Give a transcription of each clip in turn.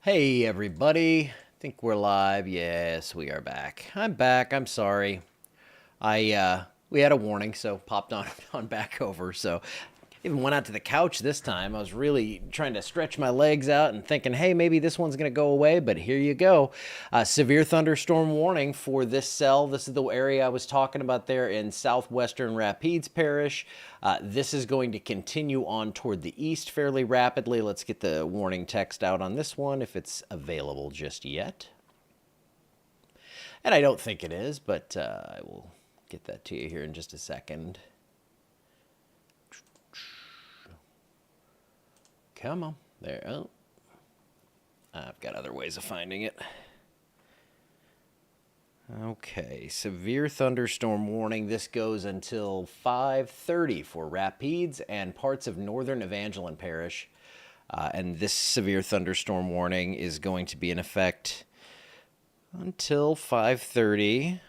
Hey everybody, think we're live. Yes, we are back. I'm back. I'm sorry. We had a warning, so popped on on back over. So even went out to the couch this time. I was really trying to stretch my legs out and thinking, hey, maybe this one's going to go away, but here you go. Severe thunderstorm warning for this cell. This is the area I was talking about there in southwestern Rapides Parish. This is going to continue on toward the east fairly rapidly. Let's get the warning text out on this one if it's available just yet. And I don't think it is, but I will get that to you here in just a second. Come on. There. Oh. I've got other ways of finding it. Okay, severe thunderstorm warning. This goes until 5:30 for Rapides and parts of northern Evangeline Parish. And this severe thunderstorm warning is going to be in effect until 5:30.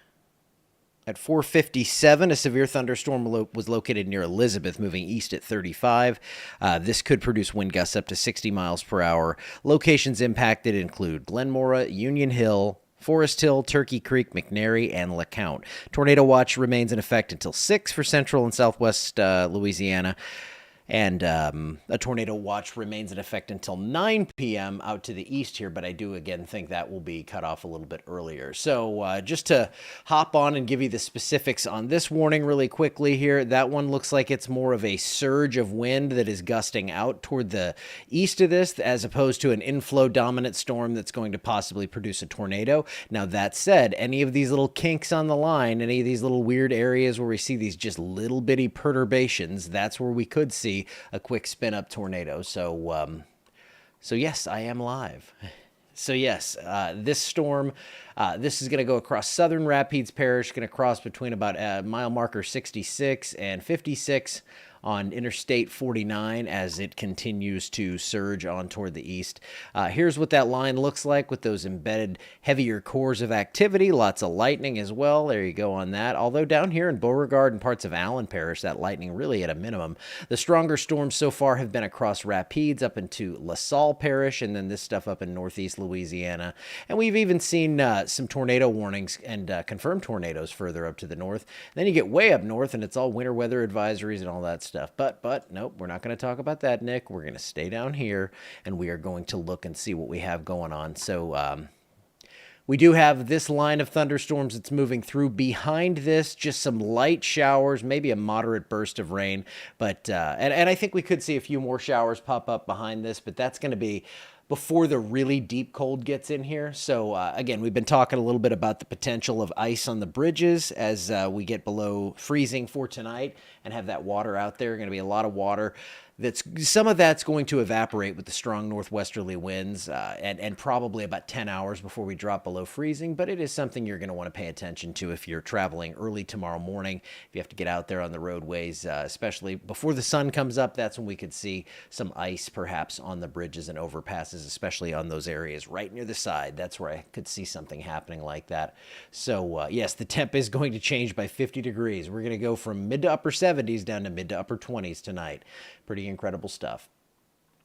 At 4:57, a severe thunderstorm was located near Elizabeth, moving east at 35. This could produce wind gusts up to 60 miles per hour. Locations impacted include Glenmora, Union Hill, Forest Hill, Turkey Creek, McNary, and LeCount. Tornado watch remains in effect until 6 for central and southwest Louisiana. And a tornado watch remains in effect until 9 p.m. out to the east here, but I do again think that will be cut off a little bit earlier. So just to hop on and give you the specifics on this warning really quickly here, that one looks like it's more of a surge of wind that is gusting out toward the east of this as opposed to an inflow dominant storm that's going to possibly produce a tornado. Now, that said, any of these little kinks on the line, any of these little weird areas where we see these just little bitty perturbations, that's where we could see a quick spin up tornado. So yes, I am live. So yes, this storm, this is going to go across southern Rapides Parish, going to cross between about mile marker 66 and 56 on Interstate 49 as it continues to surge on toward the east. Here's what that line looks like with those embedded heavier cores of activity. Lots of lightning as well. There you go on that. Although down here in Beauregard and parts of Allen Parish, that lightning really at a minimum. The stronger storms so far have been across Rapides up into LaSalle Parish, and then this stuff up in northeast Louisiana. And we've even seen some tornado warnings and confirmed tornadoes further up to the north. And then you get way up north, and it's all winter weather advisories and all that stuff. But nope, we're not going to talk about that, Nick. We're going to stay down here, and we are going to look and see what we have going on. So we do have this line of thunderstorms that's moving through. Behind this, just some light showers, maybe a moderate burst of rain. But and I think we could see a few more showers pop up behind this, but that's going to be before the really deep cold gets in here. So again, we've been talking a little bit about the potential of ice on the bridges as we get below freezing for tonight and have that water out there. Going to be a lot of water. Some of that's going to evaporate with the strong northwesterly winds and probably about 10 hours before we drop below freezing, but it is something you're going to want to pay attention to if you're traveling early tomorrow morning. If you have to get out there on the roadways, especially before the sun comes up, that's when we could see some ice perhaps on the bridges and overpasses, especially on those areas right near the side. That's where I could see something happening like that. So yes, the temp is going to change by 50 degrees. We're going to go from mid to upper 70s down to mid to upper 20s tonight. Pretty incredible stuff.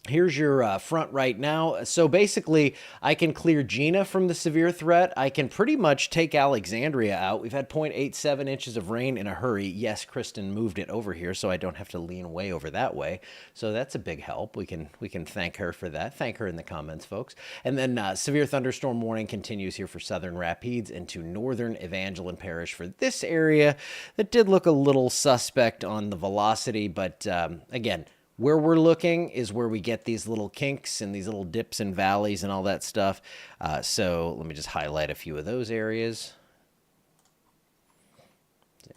Here's your front right now. So basically, I can clear Gina from the severe threat. I can pretty much take Alexandria out. We've had 0.87 inches of rain in a hurry. Yes, Kristen moved it over here, so I don't have to lean way over that way. So that's a big help. We can thank her for that. Thank her in the comments, folks. And then severe thunderstorm warning continues here for southern Rapides into northern Evangeline Parish for this area. That did look a little suspect on the velocity, but again, where we're looking is where we get these little kinks and these little dips and valleys and all that stuff. So let me just highlight a few of those areas.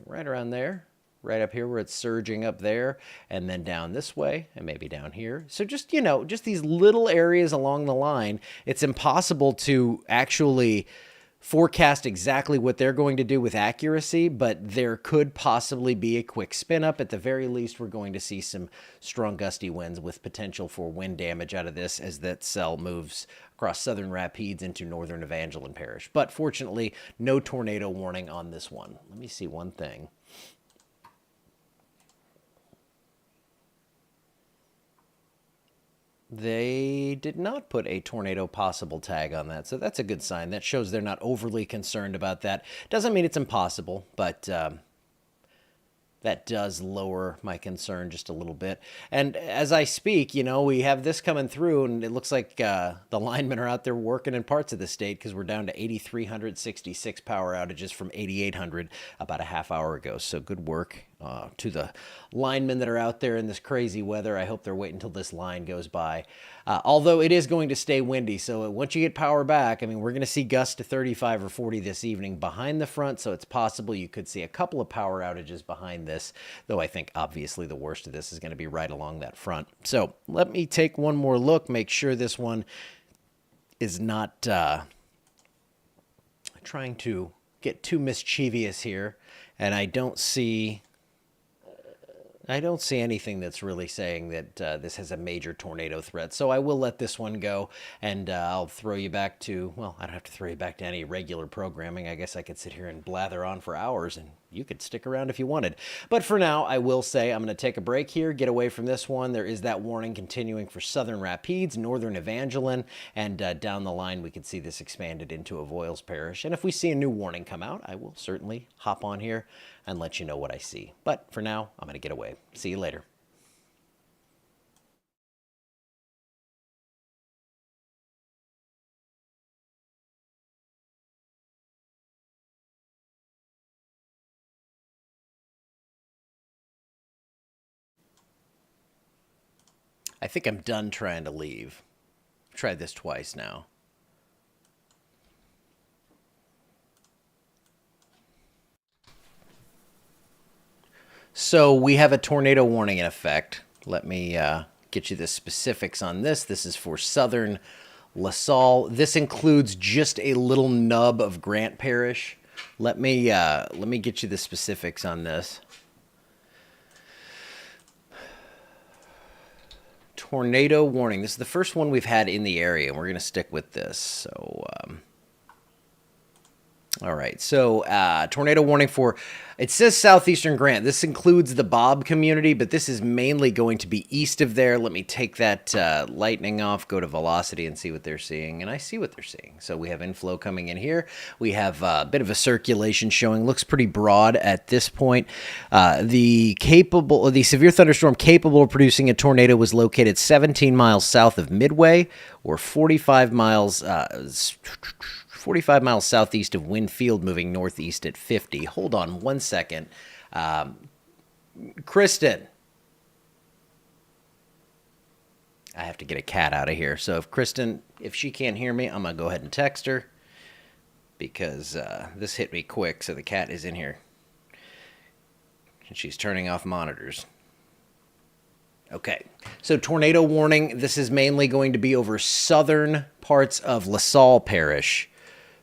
Right around there, right up here where it's surging up there, and then down this way, and maybe down here. So just, just these little areas along the line, it's impossible to actually forecast exactly what they're going to do with accuracy, but there could possibly be a quick spin up. At the very least, we're going to see some strong gusty winds with potential for wind damage out of this as that cell moves across southern Rapides into northern Evangeline Parish. But fortunately, no tornado warning on this one. Let me see one thing. They did not put a tornado possible tag on that, so that's a good sign. That shows they're not overly concerned about that. Doesn't mean it's impossible, but that does lower my concern just a little bit. And as I speak, we have this coming through, and it looks like the linemen are out there working in parts of the state because we're down to 8,366 power outages from 8,800 about a half hour ago. So good work to the linemen that are out there in this crazy weather. I hope they're waiting until this line goes by. Although it is going to stay windy, so once you get power back, we're going to see gusts to 35 or 40 this evening behind the front, so it's possible you could see a couple of power outages behind this, though I think obviously the worst of this is going to be right along that front. So let me take one more look, make sure this one is not trying to get too mischievous here, and I don't see anything that's really saying that this has a major tornado threat. So I will let this one go, and I'll throw you back to, well, I don't have to throw you back to any regular programming. I guess I could sit here and blather on for hours, and you could stick around if you wanted. But for now, I will say I'm going to take a break here, get away from this one. There is that warning continuing for southern Rapides, northern Evangeline, and down the line we could see this expanded into Avoyelles Parish. And if we see a new warning come out, I will certainly hop on here and let you know what I see. But for now, I'm going to get away. See you later. I think I'm done trying to leave. I've tried this twice now. So we have a tornado warning in effect. Let me get you the specifics on this. This is for southern LaSalle. This includes just a little nub of Grant Parish. Let me get you the specifics on this. Tornado warning. This is the first one we've had in the area, and we're going to stick with this. So, all right. So, tornado warning for, it says southeastern Grant. This includes the Bob community, but this is mainly going to be east of there. Let me take that lightning off, go to velocity, and see what they're seeing. And I see what they're seeing. So we have inflow coming in here. We have a bit of a circulation showing. Looks pretty broad at this point. The severe thunderstorm capable of producing a tornado was located 17 miles south of Midway, or 45 miles southeast of Winfield, moving northeast at 50. Hold on one second. Kristen. I have to get a cat out of here. So if Kristen, if she can't hear me, I'm going to go ahead and text her, because this hit me quick, so the cat is in here. And she's turning off monitors. Okay, so tornado warning. This is mainly going to be over southern parts of LaSalle Parish.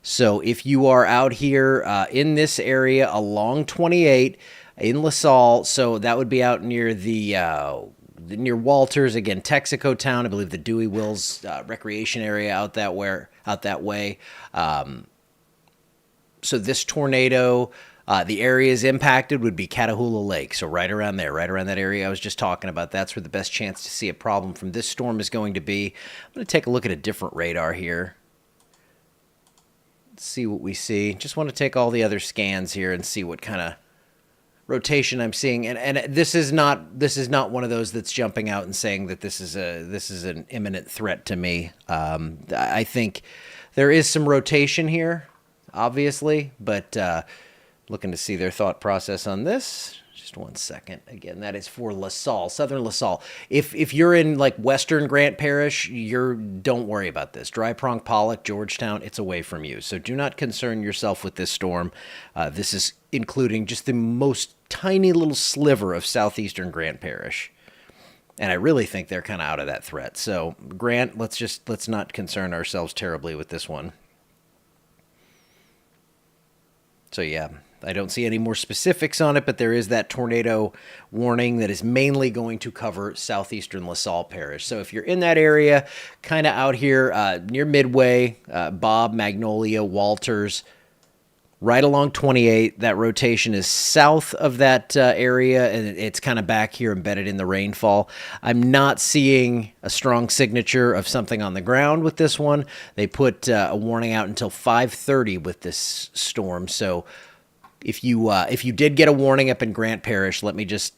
So if you are out here in this area along 28 in LaSalle, so that would be out near near Walters, again, Texaco Town, I believe the Dewey Wills recreation area out that way. So this tornado, the areas impacted would be Catahoula Lake, so right around there, right around that area I was just talking about. That's where the best chance to see a problem from this storm is going to be. I'm going to take a look at a different radar here. See what we see. Just want to take all the other scans here and see what kind of rotation I'm seeing. And this is not one of those that's jumping out and saying that this is an imminent threat to me. I think there is some rotation here, obviously, but looking to see their thought process on this. Just one second. Again, that is for LaSalle, southern LaSalle. If you're in like western Grant Parish, don't worry about this. Dry Prong, Pollock, Georgetown, it's away from you. So do not concern yourself with this storm. This is including just the most tiny little sliver of southeastern Grant Parish. And I really think they're kind of out of that threat. So Grant, let's not concern ourselves terribly with this one. So yeah, I don't see any more specifics on it, but there is that tornado warning that is mainly going to cover southeastern LaSalle Parish. So if you're in that area, kind of out here near Midway, Bob, Magnolia, Walters, right along 28. That rotation is south of that area, and it's kind of back here embedded in the rainfall. I'm not seeing a strong signature of something on the ground with this one. They put a warning out until 5:30 with this storm. So if you did get a warning up in Grant Parish, let me just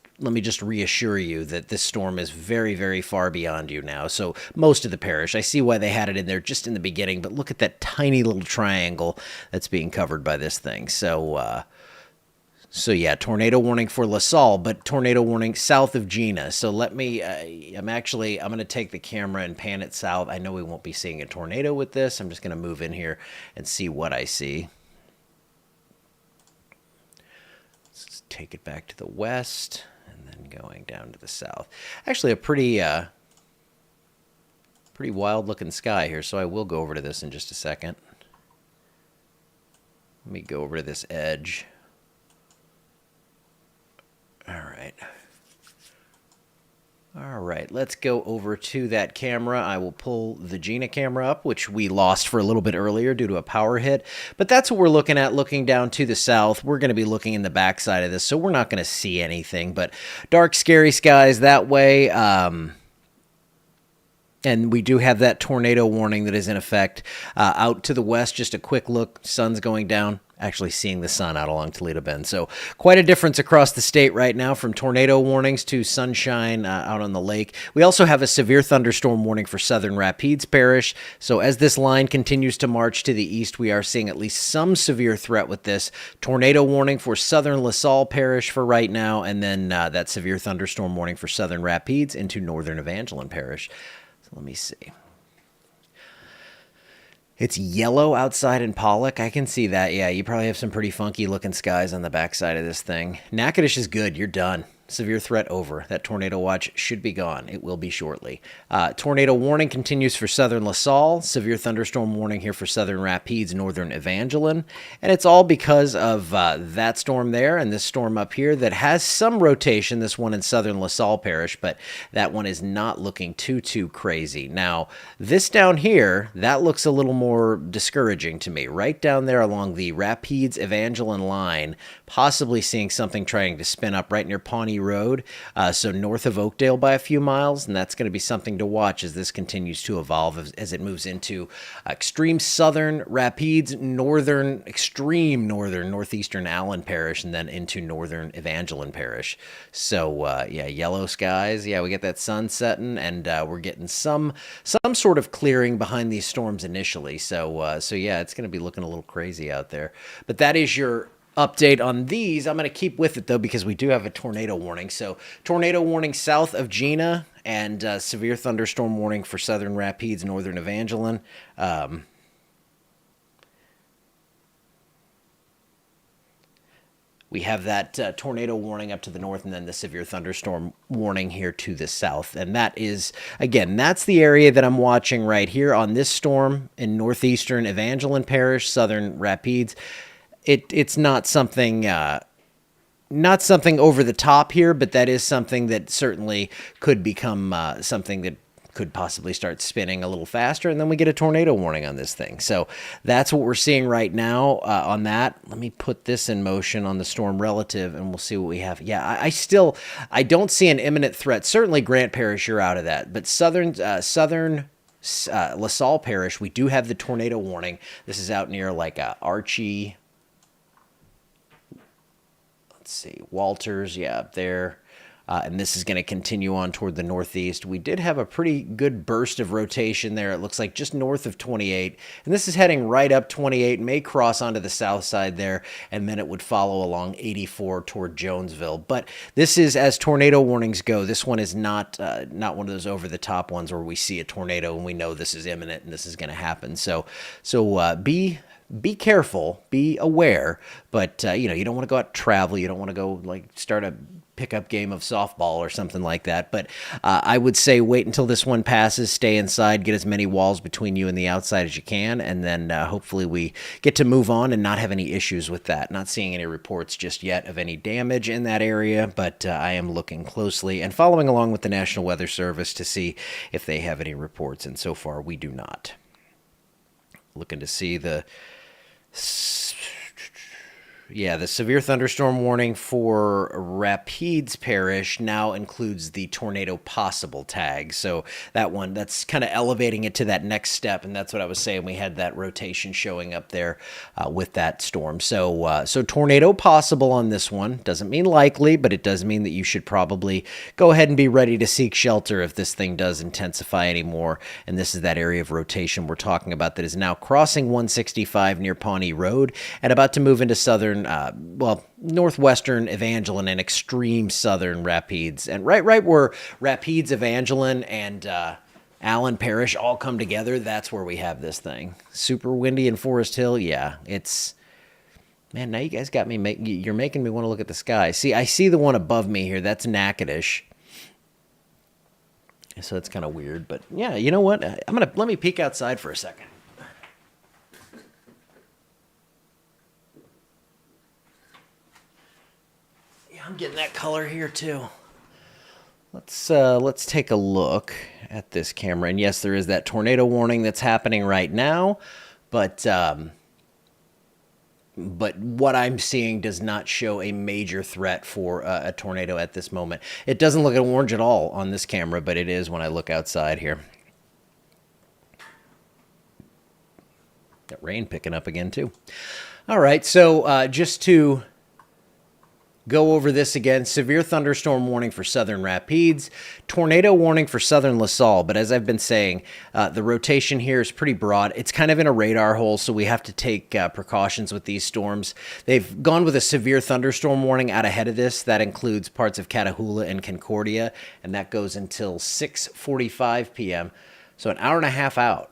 reassure you that this storm is very, very far beyond you now. So most of the parish, I see why they had it in there just in the beginning, but look at that tiny little triangle that's being covered by this thing. So yeah, tornado warning for LaSalle, but tornado warning south of Gina. So let me, I'm going to take the camera and pan it south. I know we won't be seeing a tornado with this. I'm just going to move in here and see what I see. Let's take it back to the west. And going down to the south. Actually, a pretty wild looking sky here, so I will go over to this in just a second. Let me go over to this edge. All right, let's go over to that camera. I will pull the Gina camera up, which we lost for a little bit earlier due to a power hit. But that's what we're looking at, looking down to the south. We're going to be looking in the backside of this, so we're not going to see anything. But dark, scary skies that way. And we do have that tornado warning that is in effect. Out to the west, just a quick look. Sun's going down. Actually seeing the sun out along Toledo Bend. So quite a difference across the state right now from tornado warnings to sunshine out on the lake. We also have a severe thunderstorm warning for Southern Rapides Parish. So as this line continues to march to the east, we are seeing at least some severe threat with this. Tornado warning for Southern LaSalle Parish for right now, and then that severe thunderstorm warning for Southern Rapides into Northern Evangeline Parish. So let me see. It's yellow outside in Pollock. I can see that. Yeah, you probably have some pretty funky looking skies on the backside of this thing. Natchitoches is good. You're done. Severe threat over. That tornado watch should be gone. It will be shortly. Tornado warning continues for Southern LaSalle. Severe thunderstorm warning here for Southern Rapides, Northern Evangeline. And it's all because of that storm there and this storm up here that has some rotation, this one in Southern LaSalle Parish, but that one is not looking too crazy. Now, this down here, that looks a little more discouraging to me. Right down there along the Rapides Evangeline line, possibly seeing something trying to spin up right near Pawnee Road, so north of Oakdale by a few miles, and that's going to be something to watch as this continues to evolve as it moves into extreme southern Rapides, extreme northeastern Allen Parish, and then into northern Evangeline Parish. So yeah, yellow skies. Yeah, we get that sun setting, and we're getting some sort of clearing behind these storms initially. So yeah, it's going to be looking a little crazy out there. But that is your update on these. I'm going to keep with it, though, because we do have a tornado warning. So tornado warning south of Gina and severe thunderstorm warning for Southern Rapides, Northern Evangeline. We have that tornado warning up to the north and then the severe thunderstorm warning here to the south. And that is, again, that's the area that I'm watching right here on this storm in northeastern Evangeline Parish, Southern Rapides. It's not something over the top here, but that is something that certainly could become something that could possibly start spinning a little faster, and then we get a tornado warning on this thing. So that's what we're seeing right now on that. Let me put this in motion on the storm relative, and we'll see what we have. Yeah, I don't see an imminent threat. Certainly Grant Parish, you're out of that, but southern LaSalle Parish, we do have the tornado warning. This is out near like Archie. Let's see, Walters, yeah, up there. And this is going to continue on toward the northeast. We did have a pretty good burst of rotation there. It looks like just north of 28. And this is heading right up 28, may cross onto the south side there, and then it would follow along 84 toward Jonesville. But this is, as tornado warnings go, this one is not one of those over-the-top ones where we see a tornado and we know this is imminent and this is going to happen. So be careful, be aware, but you don't want to go out travel. You don't want to go like start a pickup game of softball or something like that. But I would say wait until this one passes, stay inside, get as many walls between you and the outside as you can, and then hopefully we get to move on and not have any issues with that. Not seeing any reports just yet of any damage in that area, but I am looking closely and following along with the National Weather Service to see if they have any reports, and so far we do not. Looking to see the Yeah, the severe thunderstorm warning for Rapides Parish now includes the tornado possible tag. So that's kind of elevating it to that next step, and that's what I was saying. We had that rotation showing up there with that storm. So tornado possible on this one. Doesn't mean likely, but it does mean that you should probably go ahead and be ready to seek shelter if this thing does intensify anymore. And this is that area of rotation we're talking about that is now crossing 165 near Pawnee Road and about to move into northwestern Evangeline and extreme southern Rapides. And right where Rapides, Evangeline, and Allen Parish all come together, that's where we have this thing. Super windy in Forest Hill. Yeah, man, now you guys got me, you're making me want to look at the sky. See, I see the one above me here. That's Natchitoches. So it's kind of weird, but yeah, you know what? Let me peek outside for a second. I'm getting that color here too. Let's take a look at this camera. And yes, there is that tornado warning that's happening right now, but what I'm seeing does not show a major threat for a tornado at this moment. It doesn't look orange at all on this camera, but it is when I look outside here. That rain picking up again too. All right, so just to go over this again. Severe thunderstorm warning for southern Rapides. Tornado warning for southern LaSalle. But as I've been saying, the rotation here is pretty broad. It's kind of in a radar hole, so we have to take precautions with these storms. They've gone with a severe thunderstorm warning out ahead of this. That includes parts of Catahoula and Concordia, and that goes until 6:45 p.m. So an hour and a half out.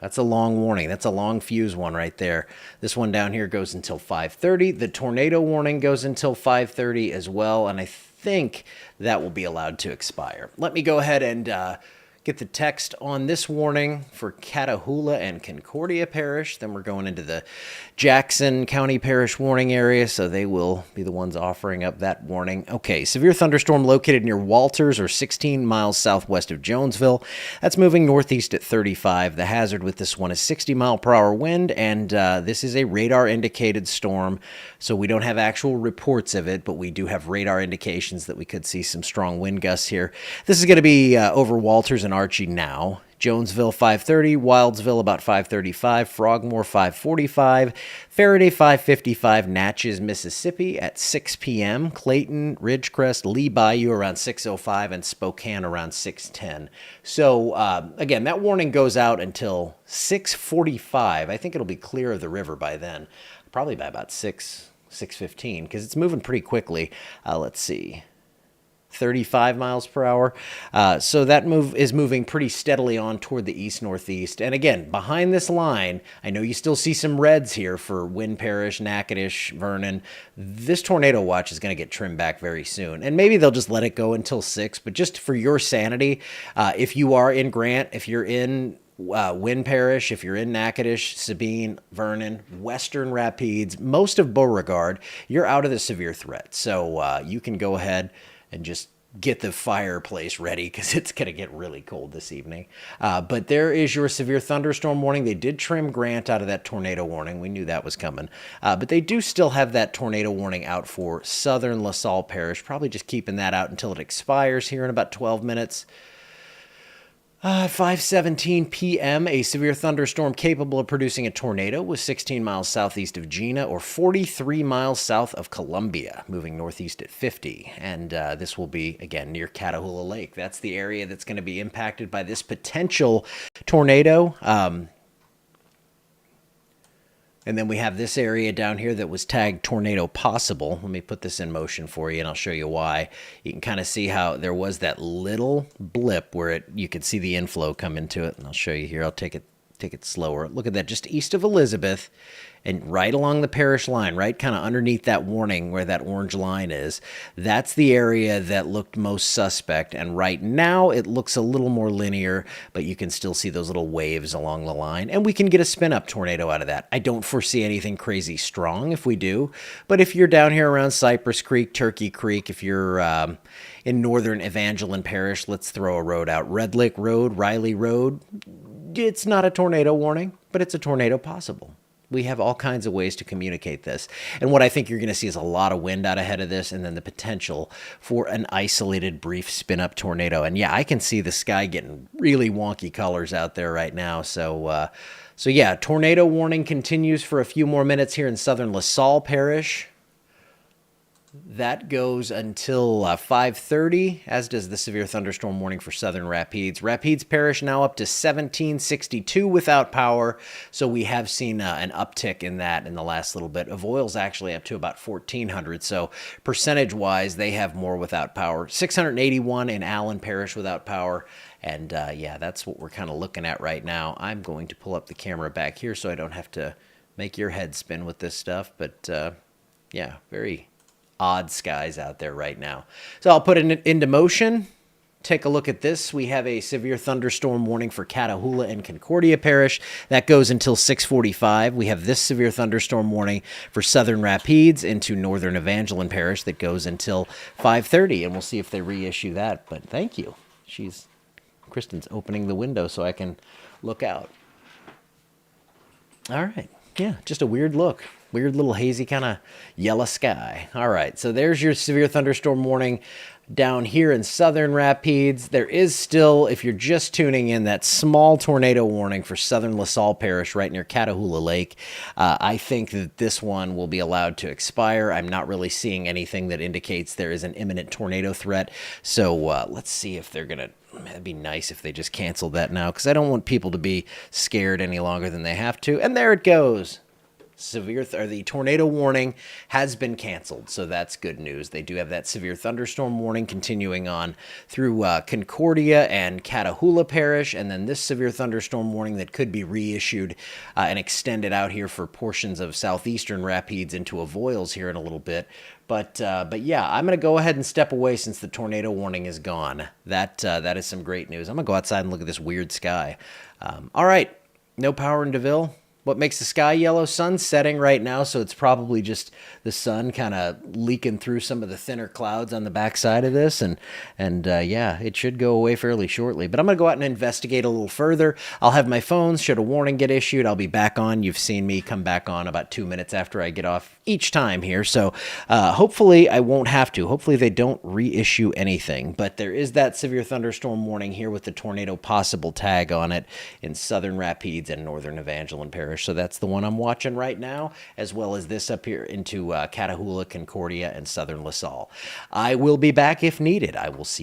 That's a long warning. That's a long fuse one right there. This one down here goes until 5:30. The tornado warning goes until 5:30 as well, and I think that will be allowed to expire. Let me go ahead and get the text on this warning for Catahoula and Concordia Parish. Then we're going into the Jackson County Parish warning area, so they will be the ones offering up that warning. Okay, severe thunderstorm located near Walters or 16 miles southwest of Jonesville. That's moving northeast at 35. The hazard with this one is 60-mile-per-hour wind, and this is a radar-indicated storm, so we don't have actual reports of it, but we do have radar indications that we could see some strong wind gusts here. This is going to be over Walters and Archie now. Jonesville 5:30, Wildsville about 5:35, Frogmore 5:45, Faraday 5:55, Natchez, Mississippi at 6 p.m., Clayton, Ridgecrest, Lee Bayou around 6:05, and Spokane around 6:10. So again, that warning goes out until 6:45. I think it'll be clear of the river by then, probably by about 6:15, because it's moving pretty quickly. Let's see. 35 miles per hour. So that move is moving pretty steadily on toward the east-northeast. And again, behind this line, I know you still see some reds here for Wynn Parish, Natchitoches, Vernon. This tornado watch is going to get trimmed back very soon. And maybe they'll just let it go until 6, but just for your sanity, if you are in Grant, if you're in Wynn Parish, if you're in Natchitoches, Sabine, Vernon, Western Rapides, most of Beauregard, you're out of the severe threat. So you can go ahead and just get the fireplace ready because it's going to get really cold this evening. But there is your severe thunderstorm warning. They did trim Grant out of that tornado warning. We knew that was coming. But they do still have that tornado warning out for southern LaSalle Parish. Probably just keeping that out until it expires here in about 12 minutes. 5:17 p.m., a severe thunderstorm capable of producing a tornado was 16 miles southeast of Gina or 43 miles south of Columbia, moving northeast at 50. And this will be, again, near Catahoula Lake. That's the area that's going to be impacted by this potential tornado. And then we have this area down here that was tagged tornado possible. Let me put this in motion for you, and I'll show you why. You can kind of see how there was that little blip where you could see the inflow come into it. And I'll show you here. I'll take it slower. Look at that, just east of Elizabeth and right along the parish line, right kind of underneath that warning where that orange line is. That's the area that looked most suspect. And right now it looks a little more linear, but you can still see those little waves along the line. And we can get a spin-up tornado out of that. I don't foresee anything crazy strong if we do. But if you're down here around Cypress Creek, Turkey Creek, if you're in northern Evangeline Parish, let's throw a road out. Red Lick Road, Riley Road. It's not a tornado warning, but it's a tornado possible. We have all kinds of ways to communicate this. And what I think you're going to see is a lot of wind out ahead of this, and then the potential for an isolated brief spin up tornado. And yeah, I can see the sky getting really wonky colors out there right now. So yeah, tornado warning continues for a few more minutes here in southern LaSalle Parish. That goes until 5:30, as does the severe thunderstorm warning for southern Rapides. Rapides Parish now up to 1762 without power, so we have seen an uptick in that in the last little bit. Avoyle's actually up to about 1,400, so percentage-wise, they have more without power. 681 in Allen Parish without power, and yeah, that's what we're kind of looking at right now. I'm going to pull up the camera back here so I don't have to make your head spin with this stuff, but yeah, very odd skies out there right now. So I'll put it into motion. Take a look at this. We have a severe thunderstorm warning for Catahoula and Concordia Parish. That goes until 6:45. We have this severe thunderstorm warning for southern Rapides into northern Evangeline Parish that goes until 5:30, and we'll see if they reissue that. But thank you. Kristen's opening the window so I can look out. All right. Yeah, just a weird look. Weird little hazy kind of yellow sky. All right, so there's your severe thunderstorm warning down here in southern Rapides. There is still, if you're just tuning in, that small tornado warning for southern LaSalle Parish right near Catahoula Lake. I think that this one will be allowed to expire. I'm not really seeing anything that indicates there is an imminent tornado threat. So let's see if they're going to... It'd be nice if they just canceled that now, because I don't want people to be scared any longer than they have to. And there it goes. The tornado warning has been canceled, so that's good news. They do have that severe thunderstorm warning continuing on through Concordia and Catahoula Parish, and then this severe thunderstorm warning that could be reissued and extended out here for portions of southeastern Rapides into Avoyles here in a little bit. But yeah, I'm going to go ahead and step away since the tornado warning is gone. That is some great news. I'm going to go outside and look at this weird sky. All right, no power in DeVille. What makes the sky yellow? Sun's setting right now, so it's probably just the sun kind of leaking through some of the thinner clouds on the backside of this, and yeah, it should go away fairly shortly. But I'm going to go out and investigate a little further. I'll have my phones. Should a warning get issued, I'll be back on. You've seen me come back on about 2 minutes after I get off each time here, so hopefully I won't have to. Hopefully they don't reissue anything, but there is that severe thunderstorm warning here with the tornado possible tag on it in southern Rapides and northern Evangeline Parish. So that's the one I'm watching right now, as well as this up here into Catahoula, Concordia, and southern LaSalle. I will be back if needed. I will see